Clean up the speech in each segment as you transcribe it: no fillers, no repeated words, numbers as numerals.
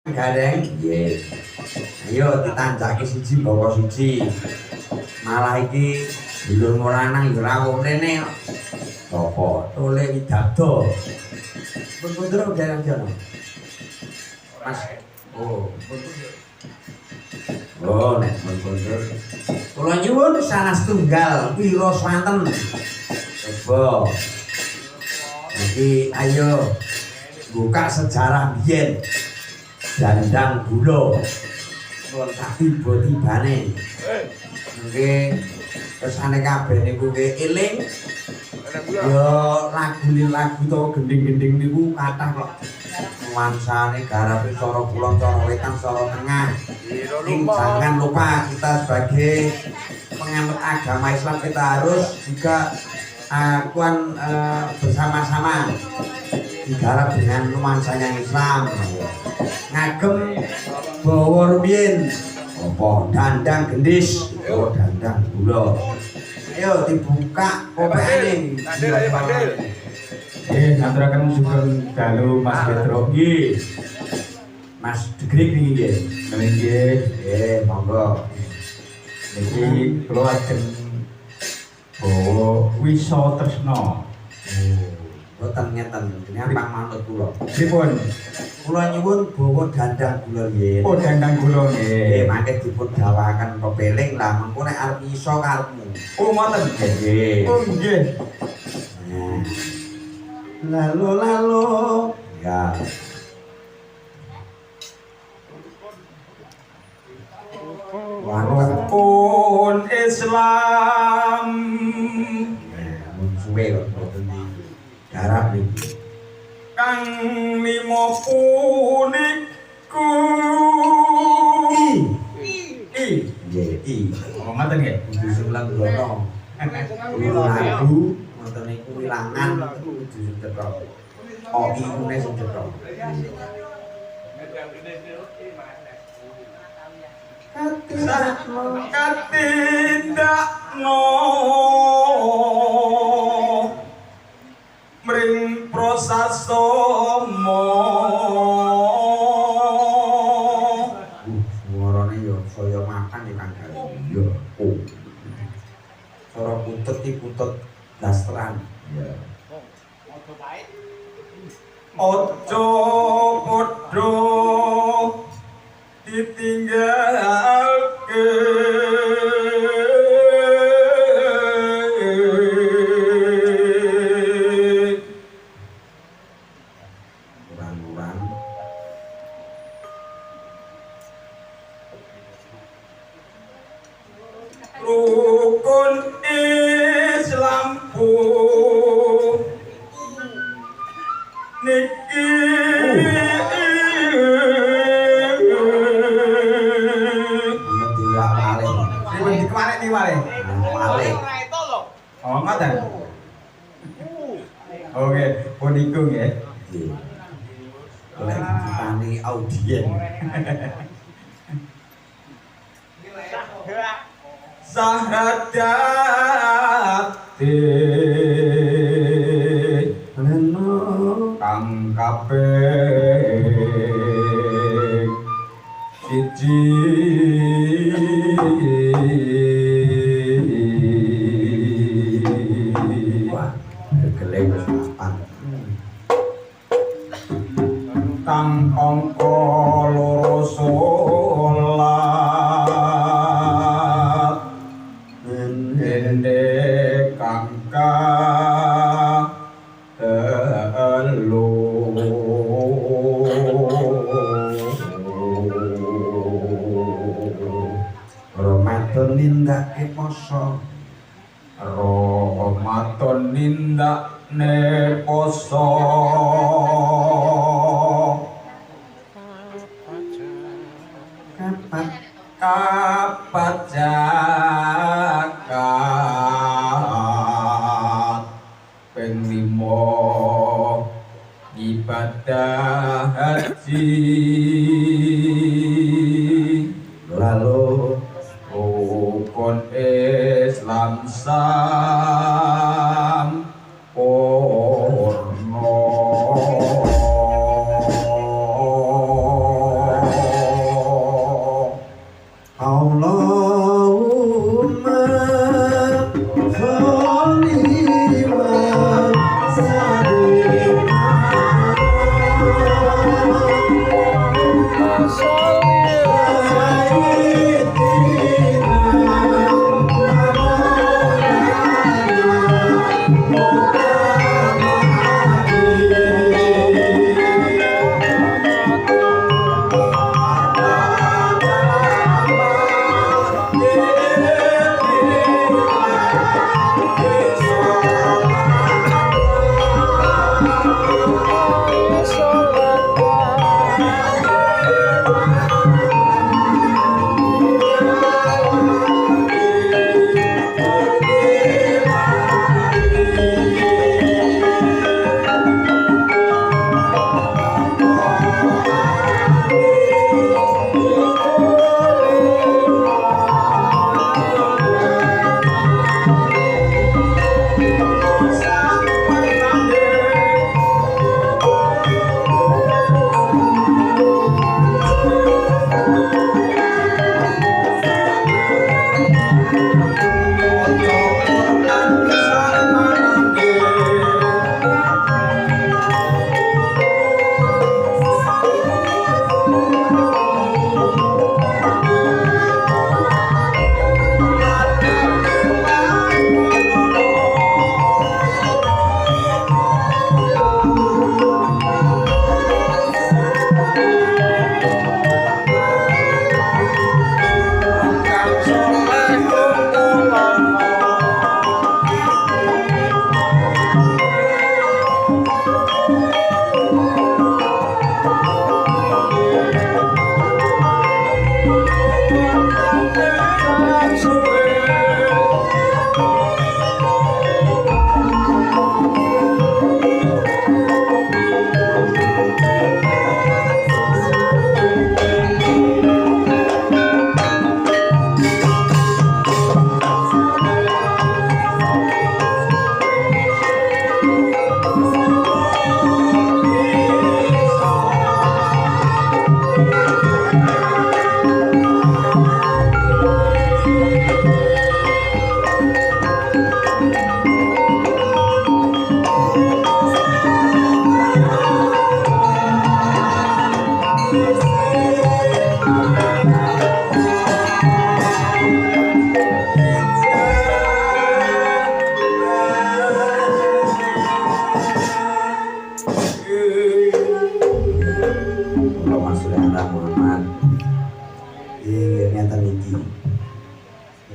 Gareng, nggih. Ayo ditanjake siji bawa siji. Malah iki dulur lanang yo ora rene kok. Apa tole widado. Pun putra jarang-jarang. Mas. Oh, oh, nek pun putra. Kula nyuwun sanes tunggal pira swanten. Coba. Iki ayo buka sejarah biyen. Dandang gula pun tak tiba-tibane nggih kesane kabeh niku nggih eling ya lagu to gending-gending niku kathah kok nuansane garape cara kulon cara wetan cara tengah jangan lupa kita sebagai penganut agama Islam kita harus juga bersama-sama digarap dengan nuansanya Islam ngagem bawa rumiyin apa dandang gendis oh dandang gula ayo dibuka kopekane ngaturaken sugeng dalu Mas Petro nggih Mas Degrik nggih nggih monggo niki kula ajeng bawa Wisa Tresna boten ngeten jenengan pang manut kula pripun kula nyuwun bawa dandang gula nggih oh dandang gula nggih mangke dipun dawaken kepeling lah mengko nek arep iso karepmu oh ngoten nggih oh nggih lalu ya walaupun Islam suwe kok garap iki kang limo puniku i ngoten nggih kudu sulang glono lagu ngoten niku wilangan kudu cetha oh ikune sing cetha katindakno mring prosasoma suarane yo saya makan ya Kang yo oh cara putut iki putut dasteran ya ojo padha ditinggalke rukun Islamku niki oh ngoten oke puniku nggih oleh ditani audien sahadat kang kabeh siji wah gelem wis papan kang angka loro nindake poso Ramadan nindakne poso kapat zakat ping 5 ibadah haji lalu rukun Islam sampurna Muhammad. Ngeten iki.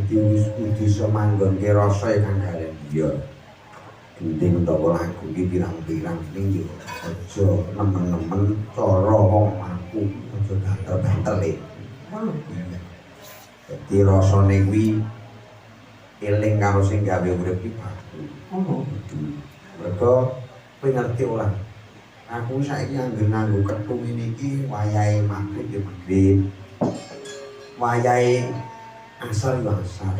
Iki wis iso manggonke rasa kang galen iya. Gending utawa lagu iki pirang-pirang ning yo aja nemen-nemen cara wong aku aja banter-banter. Dadi rasane kuwi eling karo sing gawe urip iki bagus. Mergo kowe ngerti ora? Aku saiki anggen nganggo kethu ngene iki wayahe magrib ya magrib. Wayahe asar ya asar.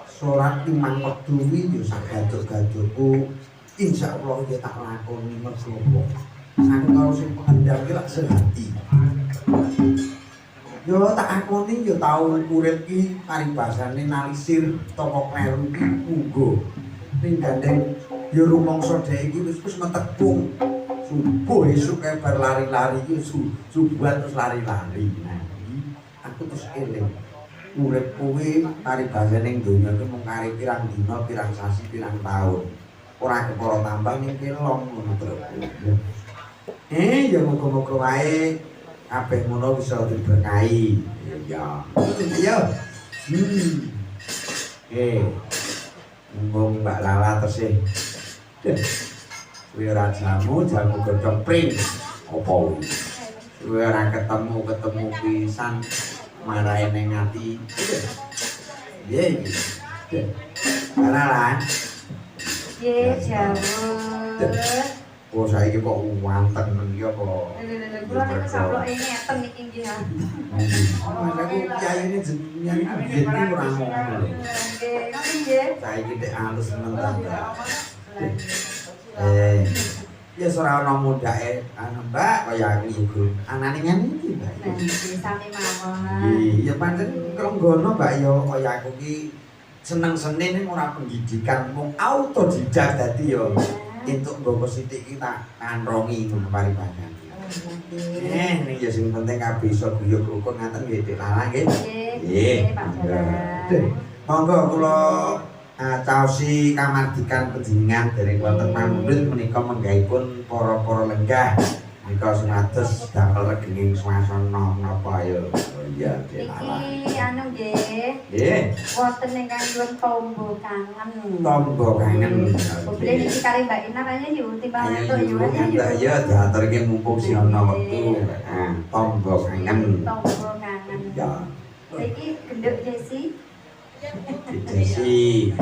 Salat timang wektu kuwi ya sak gaduk-gadukku insyaallah ya tak lakoni mergo aku karo sing pengendang ki lak sehati. Yo tak akoni yo tau urip ki paribasane nalisir toko kleru ki uga. Ning gandeng yo rumangsa dhek iki wis metepung. Subuh esuk kae bar lari-lari ki subuhan terus lari-lari. Nah, aku terus eling. Urip kuwi paribasane ning donya ki mung kari pirang dina, pirang sasi, pirang taun. Ora kepara tambah ning kelong ngono terus. Ya muga-muga wae kabeh ngono bisa diberkahi. Ya. Ayo. Mumpung Mbak Lala tesih. Kuwi ora jamu godhong pring. Apa kuwi? Kuwi ora ketemu pisan marahe ning ati. Piye iki? Lala. Ye jamu. Oh saiki kok wanteng men iki apa? Kula niku sabloke ngeten iki nggih ha. Mas aku kyayine jenengan iki ora ngono. Nggih, ngoten nggih. Saiki nek alus tenan. Ya ora ana mundake anu Mbak kaya aku iku. Anane ngene iki Mbak. Nggih, sami mawon. Iya pancen krenggono Mbak ya kaya aku ki seneng seni ning ora pendidikan mung autodidak dadi ya entuk nggo sithik iki tak kandrongi ngono paribadan. Ning ya sing penting kabeh iso guyub rukun ngaten nggih Dik Lala nggih. Nggih, Pak Jalan. Monggo kula caosi kamardikan panjenengan dereng wonten pamundhut menika menggahipun para lenggah menika sumados damel regenging swasana napa ya. Oh iya Dik Lala. Iki anu nggih. Nggih. Wonten ingkang nyuwun tombo kangen. Tombo kangen. Kemudian iki kali Mbak Ina kayaknya yo timbang entuk yo aja. Ya diaturke mumpung si ana wektu. Tombo kangen. Tombo kangen. Ya. Iki genduk Jesi. Jesi.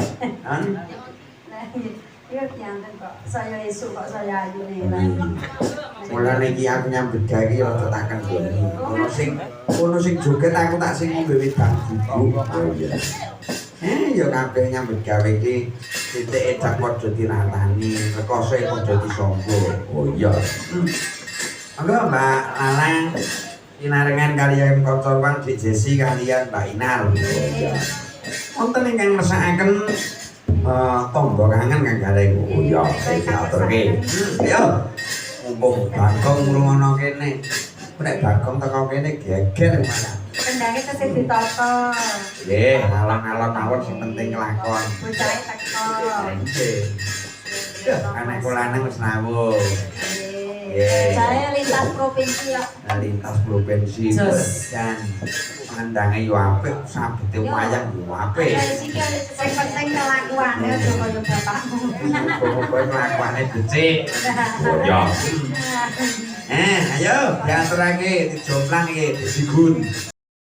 Kan? Nah, iya kianten kok saya esuk kok saya ayu nih. Mulane iki aku nyambut gawe iki rada tak kendhoni. Ono sing joget aku tak sing ngombe wedang bubuk. Oh iya. Ya kabeh nyambut gawe iki titike dak padha diratani, rekose padha disangga. Oh iya. Monggo Mbak Lalang pinarengan kaliyan kanca Dik Jesi kalian Mbak Inar. Oh iya. Wonten ingkang ngersakaken tombo kangen kang gareng. Oh iya, diaturke. Ayo. Mumpung Bagong ngrungono kene. Nek Bagong teko kene geger malah. Kendange tesih ditata. Nggih, alon-alon mawon sing penting kelakon. Bocahe teko. Nggih. Anak kula nang wis nawuh. Nggih. Saya lintas provinsi kok. Lintas provinsi dan pandange yo apik, sabete wayang yo apik. Sing penting kelakuane aja kaya bapakmu. Pokoke kelakuane becik. Oh ya. Ayo diaturake dijomplang iki disigun.